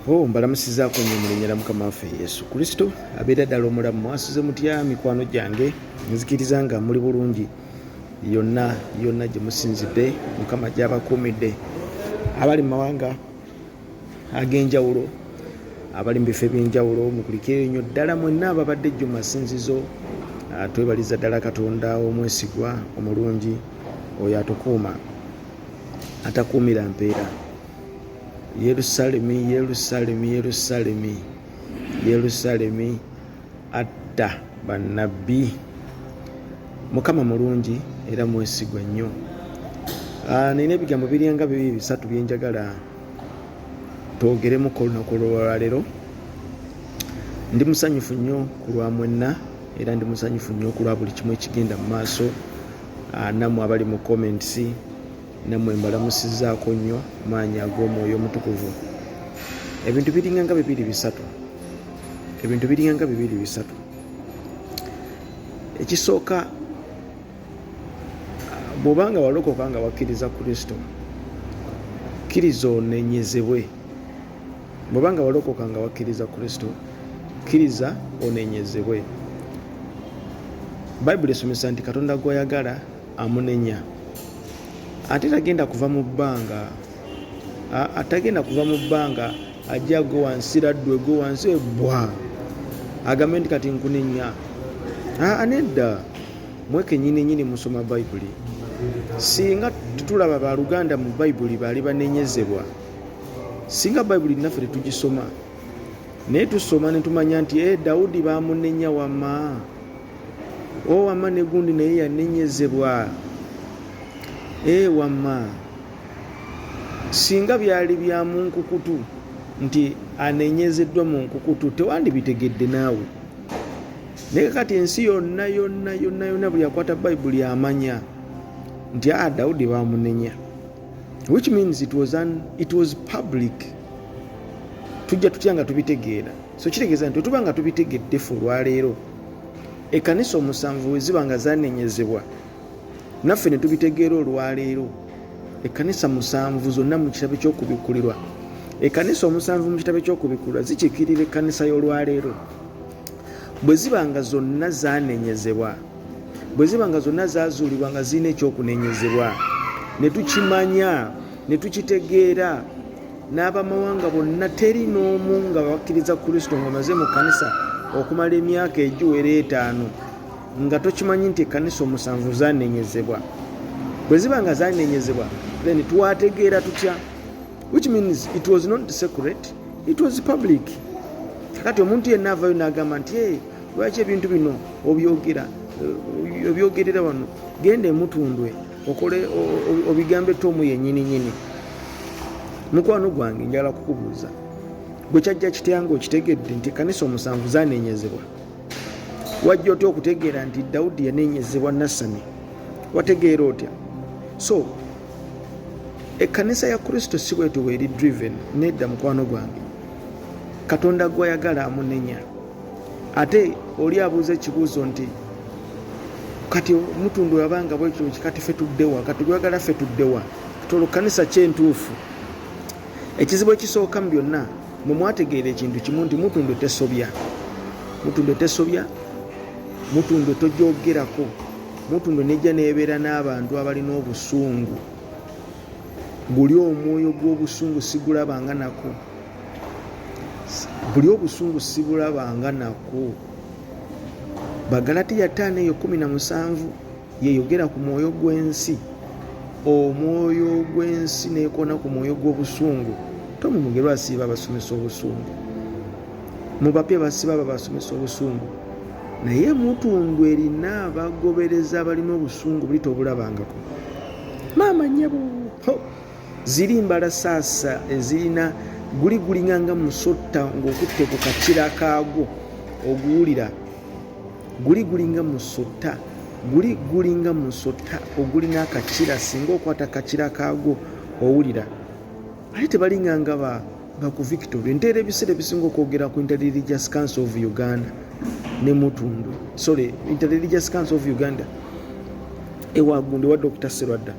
Mbalamusizaako nnyo mu linnya lya Mukama waffe Yesu Kristo abeera ddala omulamu. Mwasuze mutya mikwano gyange? Nzikiriza nga muli bulungi yonna gye musinzidde, Mukama gy'abakuumidde. Abali mu mawanga ag'enjawulo, abali mu bifo eby'enjawulo, mukulikire nnyo ddala mwenna ababadde ejjo mu masinzizo. Twebaliza ddala Katonda omwesigwa omulungi, oyo atukuuma atakuumira mpeera. Yerusalemi, Yerusalemi, Yerusalemi, Yerusalemi atta bannabbi. Mukama mulungi era mwesigwa nnyo. Nina ebigambo biringa bibiri bisatu bye njagala twogeremu ku lunaku olwaleero. Ndi musanyufu nnyo ku lwa mwenna era ndi musanyufu nnyo ku lwa buli kimu ekigenda mu maaso. Nammwe abali mu comments nammwe mbalamusizaako nnyo maanyi ag'omwoyo omutukuvu. Ebintu biringa nga bibiri bisatu. Ekisooka, bw'obanga walokoka nga wakkiriza Kristo, kkiriza onenyezebwe. Bw'obanga walokoka nga wakkiriza Kristo, kkiriza onenyezebwe. Bayibuli esomesa nti Katonda gw'ayagala amunenya. Ate tagenda kuva mu bbanga, ajja gwe wansi raddwe gwe wansi ebbwa agambe nti kati nkunenya. Nedda, mweke nyini musoma Bayibuli. Singa tutulaba baluganda mu Bayibuli baali banenyezebwa, singa Bayibuli naffe tetugisoma naye tusoma ne tumanya nti Dawudi bamunenya wamma, wamma ne gundi naye yanenyezebwa. Wamma singa byali bya mu nkukutu nti anenyezeddwa mu nkukutu tewandibitegedde naawe. Naye kati ensi yonna buli akwata Bayibuli amanya nti Dawudi bamunenya, which means it was public. Tujja tutya nga tubitegeera. So kitegeeza nti tuba nga tubitegedde ffe olwaleero, ekkanisa omusanvu we ziba nga zanenyezebwa, naffe ne tubitegeera olwaleero, ekkanisa musanvu zonna mu kitabo ky'okubikkulirwa, ekkanisa omusanvu mu kitabo ky'okubikkulirwa zikiikirira ekkanisa y'olwaleero. Bwe ziba nga zonna zanenyezebwa, bwe ziba nga zonna zazuulibwa nga zirina ekyokunenyezebwa, ne tukimanya ne tukitegeera, n'abamawanga bonna teri n'omu nga bakkiriza Kristo ng'omaze mu kkanisa okumala emyaka egiwera 5 nga tokimanyi nti ekkanisa omusanvu zanenyezebwa. Bwe ziba nga zanenyezebwa, then twategeera tutya? Which means it was not secret, it was public. Kakati omuntu yenna avayo n'agamba nti lwaki ebintu bino obyogerera wano, genda emutundwe okole obigambe Tomu yennyini. Mukwano gwange njagala kukubuuza, gwe kyajja kityange okitegedde nti ekkanisa omusanvu zanenyezebwa? Wajja otya okutegeera nti Dawudi yanenyezebwa Nasani? Wategeera otya? So ekkanisa ya Kristo si bwetyo bweri driven. Nedda mukwano gwange, Katonda gw'ayagala amunenya. Ate oli abuuza ekibuuzo nti kati omutundu yabanga bwekyo kati ffe tuddewa, kati gwagala ffe tuddewa, tolo kkanisa kyentuufu. Ekizibu ekisooka mu byonna mwe mwategeera ekintu kimu nti mutundu tesobya, mutundu tojoogerako, mutundu nejja neebeera n'abantu abalina obusungu. Buli omwoyo gw'obusungu sigulabanga nako, buli obusungu sibulabanga nako. Bagalatiya 5:17 yeyogera ku mwoyo gw'ensi, omwoyo gw'ensi neekona ku mwoyo gw'obusungu. Tomu mugerwa asiiba abasomesa obusungu, mu bapya basiba babasomesa obusungu, naye mutundu erina abagobereza abalina obusungu buli tobulabangako. Maama nnyabo ziri mbalasaasa ezirina guligulinganga musotta ng'okutte ku kakira kaago oguwulira, gulinga musota ogulina akakira, singa okwata kakira kaago owulira. Ate tebalinganga ba ku Victoria. Nteera ebiseera ebisinga okwogera ku Interreligious Council of Uganda ne mutundu, Interreligious Council of Uganda ewagunde wa Dr. Serwadda.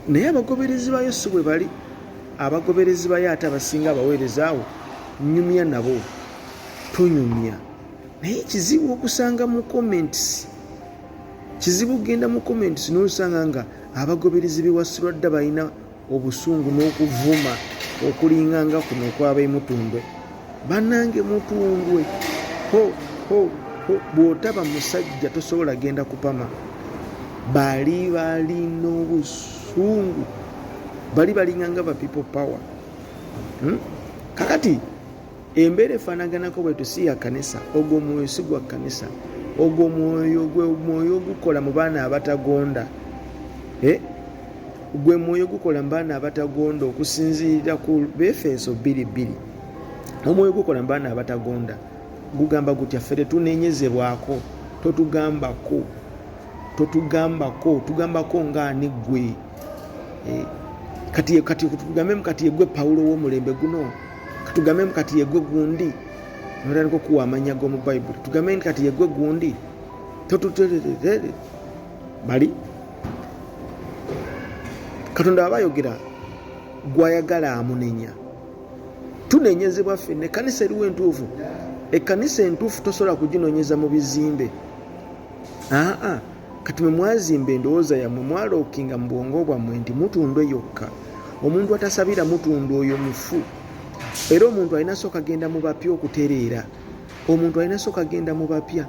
Naye abagoberezi ba Yesu bwe bali, abagoberezi ba ate abasinga abaweerezaawo nyumya nabo tunyumya naye kizibu okusanga mu comments kizibu genda mu comments n'osanga nga abagoberezi bewasirwa dda balina obusungu n'okuvuma okulinganga kuno okw'ab'emutundwe bannange mutundwe bw'otaba musajja tosobola genda kupama bali balina obusungu bali balinganga ba people power kakati embeera efaanaganako bwe tusiya kanisa ogwo mwoyo si gwa kanisa ogwo mwoyo gwe mwoyo gukola mu baana abatagonda gwe mwoyo gukola mu baana abatagonda okusinziirira ku Befeso 2:2 omwoyo gukola mu baana abatagonda gugamba gutya ffe tetunenyezebwako tugambako ng'ani ggwe kati tugambe kati yegwe Pawulo w'omulembe guno tugambe kati yegwe gundi nolyaniko kuwa amanya g'omu Bayibuli tugambe kati yegwe gundi bali Katonda abayogera gwayagala amunenya tunenyezebwa ffenna ekkanisa eriwo entuufu ekkanisa entuufu tosobola kuginonyeza mu bizimbe kati mwe mwazimba endowooza yammwe mwalookinga mu bwongo bwammwe nti mutundwe yokka omuntu atasabira mutunda oyo mufu era omuntu alina sooka genda mu bapya okutereera omuntu alina sooka genda mu bapya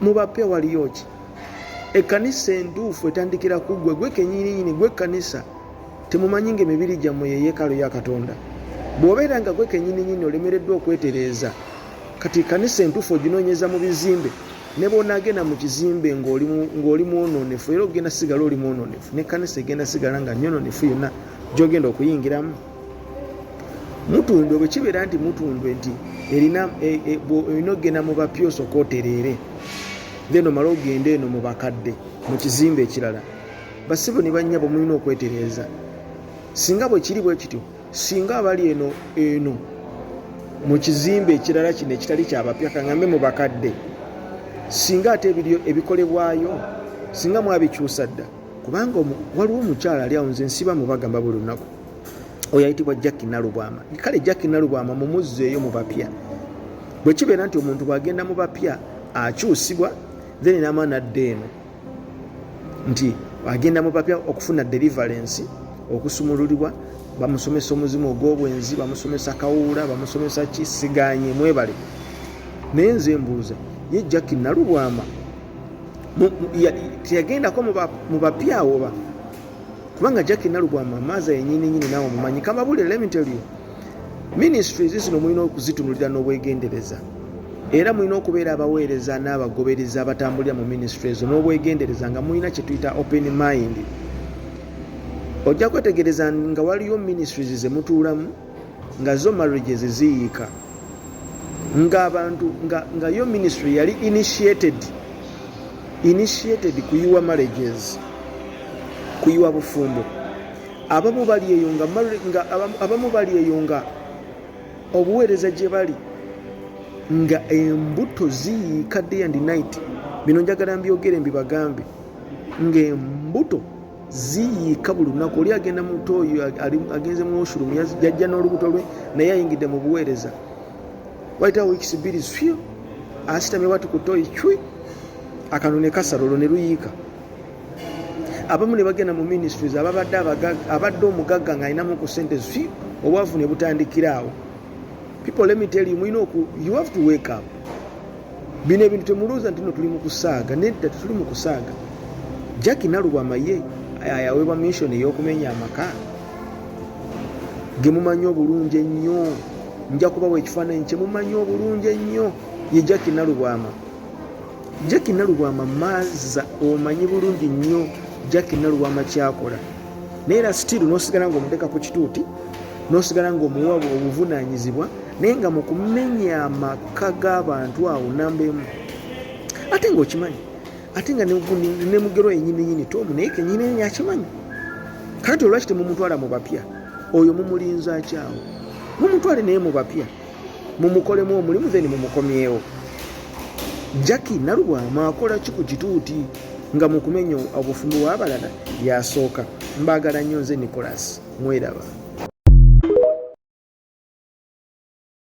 mu bapya waliyo ki ekkanisa entuufu etandikira ku gwe kenyininyini gwe ekkanisa temumanyi nga emibiri gyammwe yeyeekalo ya Katonda bw'obeera nga gwe kenyininyini olemereddwa okwetereeza kati kanisa entuufu oginoonyeza mu bizimbe ne bw'onaagenda mu kizimbe ng'oli mwononefu era ogenda sigala oli mwononefu n'ekkanisa egenda sigala nga nyononefu yonna gy'ogenda okuyingiramu mutundwe bwe kibeera nti mutundwe nti erina ogenda mu bapya osooka otereere then omala ogenda eno mu bakadde mu kizimbe ekirala basibo ne bannyabo mulina okwetereeza singa bwe kiri bwe kityo singa abali eno mu kizimbe ekirala kino ekitali kyabapya kaŋŋambe mu bakadde singa ate ebikolebwayo singa mwabikyusa dda kubanga waliwo omukyala ali awo nze nsiba mubagamba buli lunaku oyo ayitibwa Jackie Nalubwama kale Jackie Nalubwama mumuzzeeyo mu bapya bwe kibeera nti omuntu bw'agenda mu bapya akyusibwa then n'amaana adda eno nti agenda mu bapya okufuna deliverance okusumululibwa bamusomesa omuzimu ogw'obwenzi bamusomesa kawuula bamusomesa kisiganye mwebale naye nze mbuuza ye Jackie Nalubwama teyagendako mu bapya oba kubanga Jackie Nalubwama maaza yenyininyini naawe mumanyi kamabulire let me tell you ministries zino mulina okuzitunulira n'obwegendereza era mulina okubeera abaweereza n'abagobereza abatambulira mu ministry ezo n'obwegendereza nga mulina kye tuyita open mind ojja kwetegereza nga waliyo ministries ze mutuulamu nga zo marriages ziyiika ng'abantu nga yo ministry yali initiated kuyiwa marriages kuyiwa bufumbo abamu bali eyo nga obuweereza gye bali nga embuto ziyiika day and night bino njagala mbyogere mbibagambe ng'embuto ziyiika buli lunaku oli agenda muto oyo agenze mu washroom yajja n'olubuto lwe naye ayingidde mu buweereza wayitawo wiikisi bbiri fyo asitamye watu ku toyi cwi akanone kasala olwo ne luyiika abamu ne bagenda mu ministries abadde omugagga ng'alinamu ku sente fyo obwavu ne butandikira awo people let me tell you you have to wake up bino ebintu temuluuza nti no tuli mu kusaaga nedda tetuli mu kusaaga Jackie Nalubwama ye ayaweebwa mission ey'okumenya amaka gemumanyi obulungi ennyo nja kubawa ekifaananyi kyemumanyi obulungi ennyo ye Jackie Nalubwama maaza omanyi bulungi nnyo Jackie Nalubwama kyakola naye era still n'osigala ng'omuteeka ku kituuti n'osigala ng'omuwa obuvunaanyizibwa naye nga mu kumenya amaka g'abantu awo namba emu ate ng'okimanyi ate nga ne mugero yenyininyini tomu naye kenyininyini akimanyi kati olwaki temumutwala mu bapya oyo mumulinza akyawo mumutwale naye mu bapya mumukolemu omulimu then mumukomyewo Jackie Nalubwama akola ki ku kituuti nga mu kumenya obufumbo bw'abalala yasooka mbaagala nnyo nze Nicholas mweraba